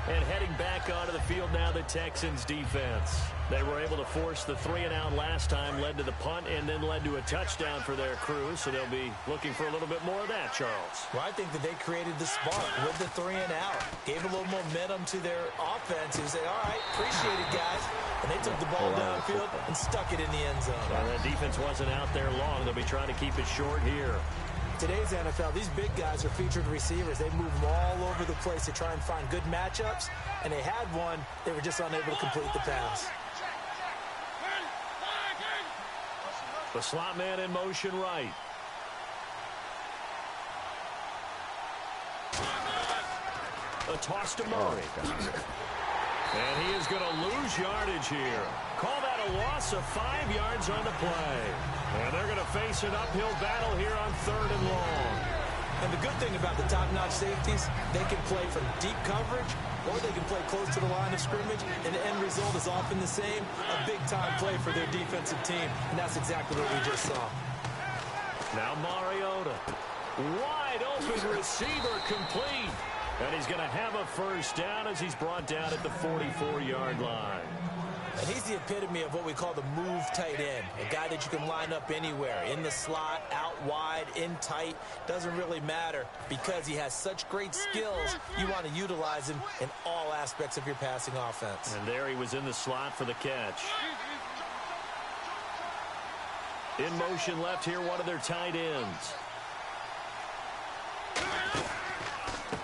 And heading heading back onto the field now, the Texans defense. They were able to force the 3-and-out last time, led to the punt, and then led to a touchdown for their crew. So they'll be looking for a little bit more of that, Charles. Well, I think that they created the spark with the 3-and-out. Gave a little momentum to their offense. Who said, all right, appreciate it, guys. And they took the ball downfield and stuck it in the end zone. And that defense wasn't out there long. They'll be trying to keep it short here. Today's NFL, these big guys are featured receivers. They move them all over the place to try and find good matchups, and they had one. They were just unable to complete the pass. The slot man in motion right. A toss to Murray. And he is going to lose yardage here. Call that a loss of 5 yards on the play. And they're going to face an uphill battle here on 3rd and long. And the good thing about the top-notch safeties, they can play from deep coverage, or they can play close to the line of scrimmage, and the end result is often the same, a big-time play for their defensive team. And that's exactly what we just saw. Now Mariota. Wide open receiver complete. And he's going to have a first down as he's brought down at the 44-yard line. And he's the epitome of what we call the move tight end. A guy that you can line up anywhere. In the slot, out wide, in tight. Doesn't really matter because he has such great skills. You want to utilize him in all aspects of your passing offense. And there he was in the slot for the catch. In motion left here, one of their tight ends.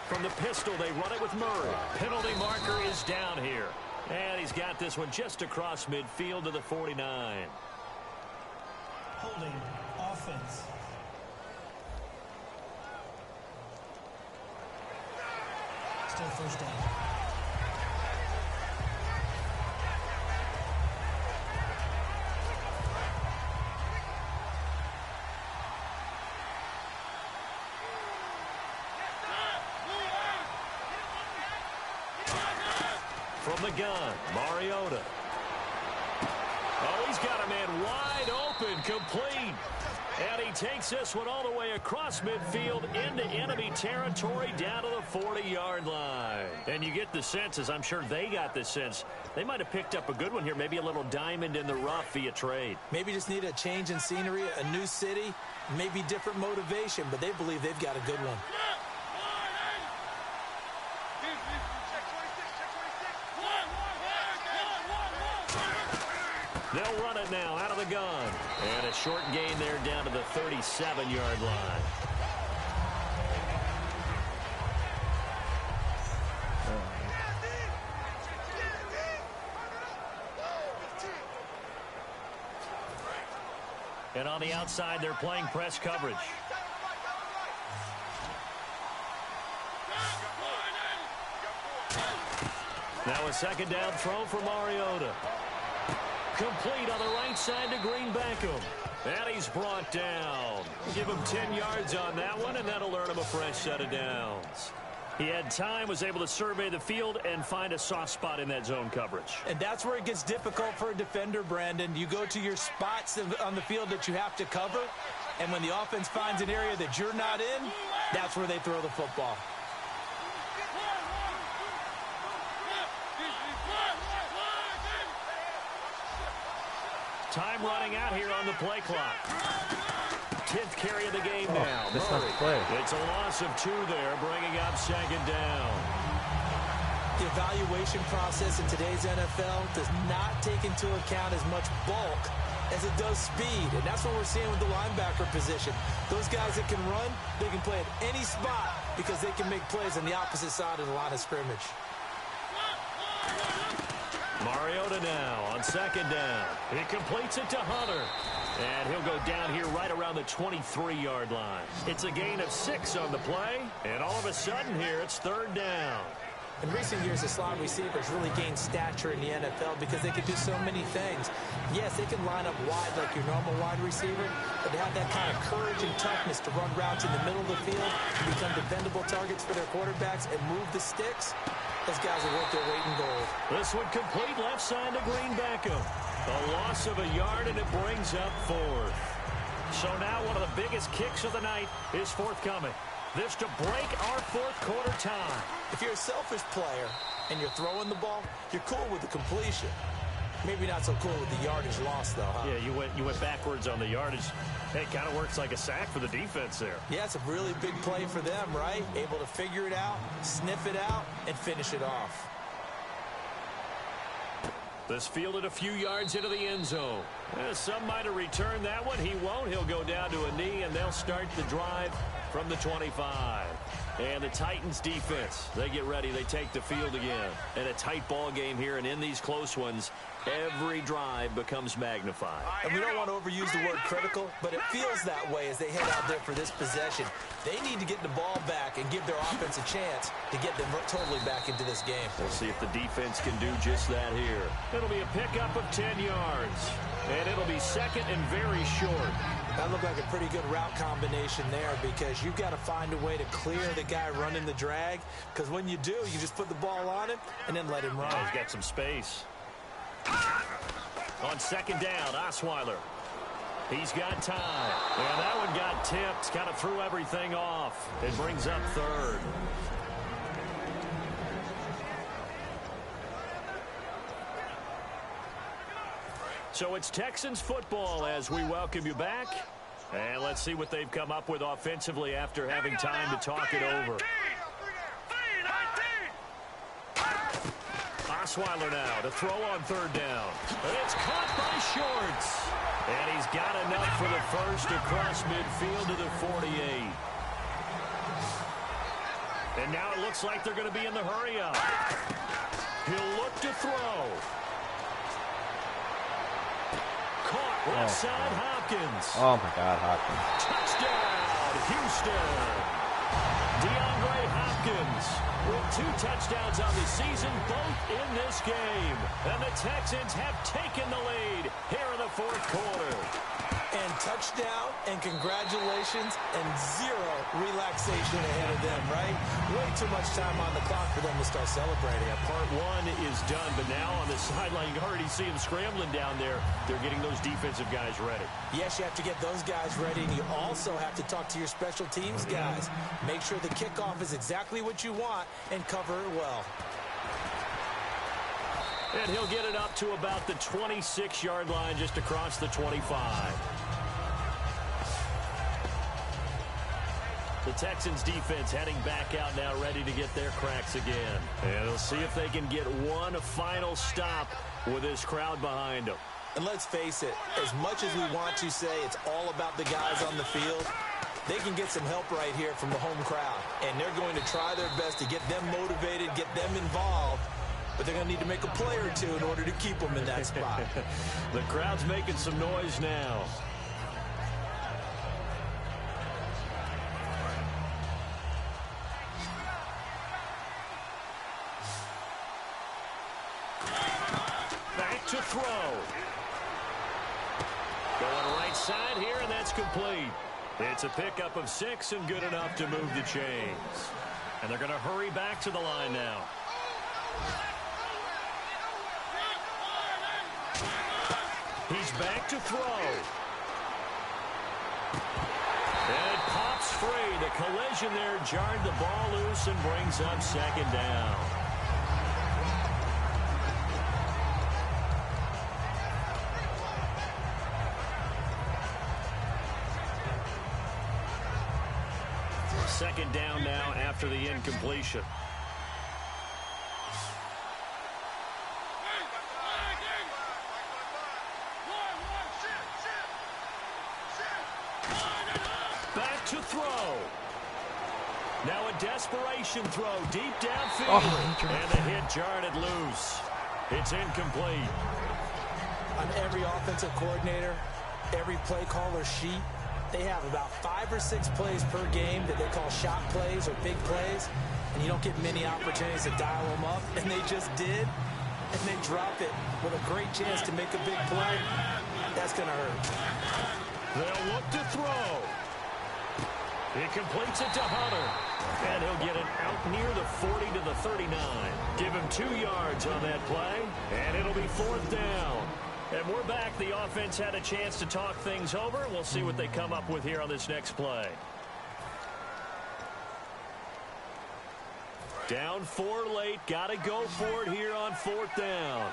From the pistol, they run it with Murray. Penalty marker is down here. And he's got this one just across midfield to the 49. Holding offense. Still first down. From the gun, Mariota. Oh, he's got a man wide open, complete. And he takes this one all the way across midfield into enemy territory down to the 40-yard line. And you get the sense, as I'm sure they got the sense, they might have picked up a good one here, maybe a little diamond in the rough via trade. Maybe just need a change in scenery, a new city, maybe different motivation, but they believe they've got a good one. They'll run it now out of the gun. And a short gain there down to the 37-yard line. And on the outside, they're playing press coverage. Now a second down throw for Mariota. Complete on the right side to Green Beckham. And he's brought down. Give him 10 yards on that one, and that'll earn him a fresh set of downs. He had time, was able to survey the field and find a soft spot in that zone coverage. And that's where it gets difficult for a defender, Brandon. You go to your spots on the field that you have to cover, and when the offense finds an area that you're not in, that's where they throw the football. Time running out here on the play clock. 10th carry of the game now. That's not the play. It's a loss of 2 there, bringing up second down. The evaluation process in today's NFL does not take into account as much bulk as it does speed, and that's what we're seeing with the linebacker position. Those guys that can run, they can play at any spot because they can make plays on the opposite side of the line of scrimmage. Mariota now on second down. He completes it to Hunter. And he'll go down here right around the 23-yard line. It's a gain of 6 on the play. And all of a sudden here, it's third down. In recent years, the slot receivers really gained stature in the NFL because they can do so many things. Yes, they can line up wide like your normal wide receiver, but they have that kind of courage and toughness to run routes in the middle of the field and become dependable targets for their quarterbacks and move the sticks. Those guys are worth their weight in gold. This would complete left side to Green Beckham. A loss of a yard, and it brings up 4th. So now one of the biggest kicks of the night is forthcoming. This to break our fourth quarter tie. If you're a selfish player and you're throwing the ball, you're cool with the completion. Maybe not so cool with the yardage loss, though, huh? Yeah, you went backwards on the yardage. Hey, it kind of works like a sack for the defense there. Yeah, it's a really big play for them, right? Able to figure it out, sniff it out, and finish it off. This fielded a few yards into the end zone. Some might have returned that one. He won't. He'll go down to a knee, and they'll start the drive from the 25. And the Titans defense, they get ready. They take the field again. And a tight ball game here, and in these close ones, every drive becomes magnified. And we don't want to overuse the word critical, but it feels that way as they head out there for this possession. They need to get the ball back and give their offense a chance to get them totally back into this game. We'll see if the defense can do just that here. It'll be a pickup of 10 yards. And it'll be second and very short. That looked like a pretty good route combination there because you've got to find a way to clear the guy running the drag. Because when you do, you just put the ball on him and then let him run. He's got some space. On second down, Osweiler. He's got time. And that one got tipped. Kind of threw everything off. It brings up third. So it's Texans football as we welcome you back. And let's see what they've come up with offensively after having time to talk it over. Osweiler now to throw on third down. It's caught by Shorts. And he's got enough for the first across midfield to the 48. And now it looks like they're going to be in the hurry up. He'll look to throw. Caught left side, Hopkins. Oh, my God, Hopkins. Touchdown, Houston. DeAndre Hopkins with 2 touchdowns on the season, both in this game. And the Texans have taken the lead here in the fourth quarter. And touchdown, and congratulations, and zero relaxation ahead of them, right? Way too much time on the clock for them to start celebrating. Part one is done, but now on the sideline, you already see them scrambling down there. They're getting those defensive guys ready. Yes, you have to get those guys ready, and you also have to talk to your special teams guys. Make sure the kickoff is exactly what you want and cover it well. And he'll get it up to about the 26-yard line, just across the 25. The Texans defense heading back out now, ready to get their cracks again. And they'll see if they can get one final stop with this crowd behind them. And let's face it, as much as we want to say it's all about the guys on the field, they can get some help right here from the home crowd. And they're going to try their best to get them motivated, get them involved. But they're going to need to make a play or two in order to keep them in that spot. The crowd's making some noise now. Back to throw. Going right side here, and that's complete. It's a pickup of 6 and good enough to move the chains. And they're going to hurry back to the line now. He's back to throw. And it pops free. The collision there jarred the ball loose and brings up second down. Second down now after the incompletion. Back to throw. Now a desperation throw deep downfield. And the hit jarred it loose. It's incomplete. On every offensive coordinator, every play caller sheet, they have about 5 or 6 plays per game that they call shot plays or big plays, and you don't get many opportunities to dial them up, and they just did, and they drop it with a great chance to make a big play. That's going to hurt. They'll look to throw. He completes it to Hunter, and he'll get it out near the 40 to the 39. Give him 2 yards on that play, and it'll be 4th down. And we're back. The offense had a chance to talk things over. We'll see what they come up with here on this next play. Down 4 late. Got to go for it here on 4th down.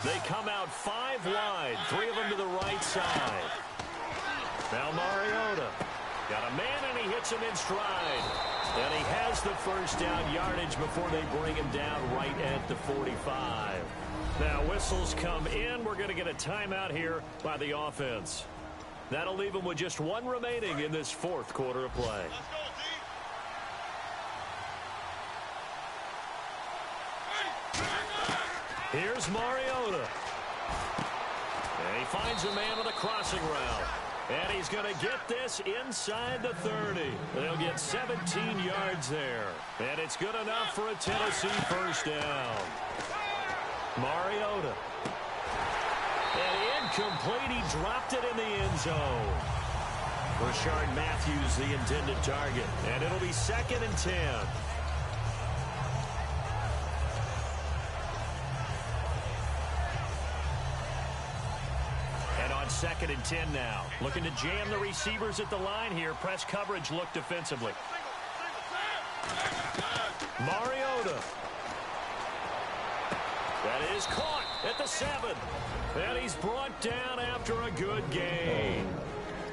They come out 5 wide. 3 of them to the right side. Now Mariota. Got a man, and he hits him in stride. And he has the first down yardage before they bring him down right at the 45. Now whistles come in. We're going to get a timeout here by the offense. That'll leave them with just 1 remaining in this 4th quarter of play. Here's Mariota. And he finds a man with a crossing route. And he's going to get this inside the 30. They'll get 17 yards there. And it's good enough for a Tennessee first down. Mariota. And incomplete. He dropped it in the end zone. Rashard Matthews, the intended target. And it'll be 2nd and 10. And on 2nd and 10 now. Looking to jam the receivers at the line here. Press coverage look defensively. Mariota. That is caught at the 7. And he's brought down after a good gain.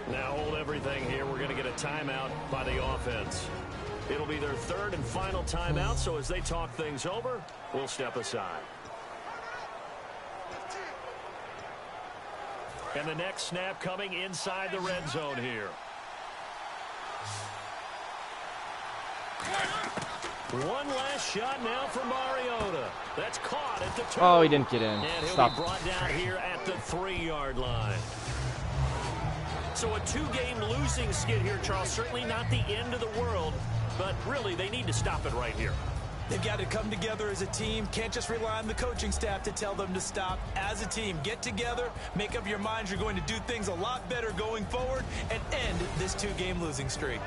Now hold everything here. We're going to get a timeout by the offense. It'll be their 3rd and final timeout, so as they talk things over, we'll step aside. And the next snap coming inside the red zone here. One last shot now for Mariota. That's caught at the 2. Oh, he didn't get in. And he'll Stop. be brought down here at the 3-yard line. So a 2-game losing skid here, Charles. Certainly not the end of the world, but really they need to stop it right here. They've got to come together as a team. Can't just rely on the coaching staff to tell them to stop. As a team, get together, make up your minds you're going to do things a lot better going forward, and end this 2-game losing streak.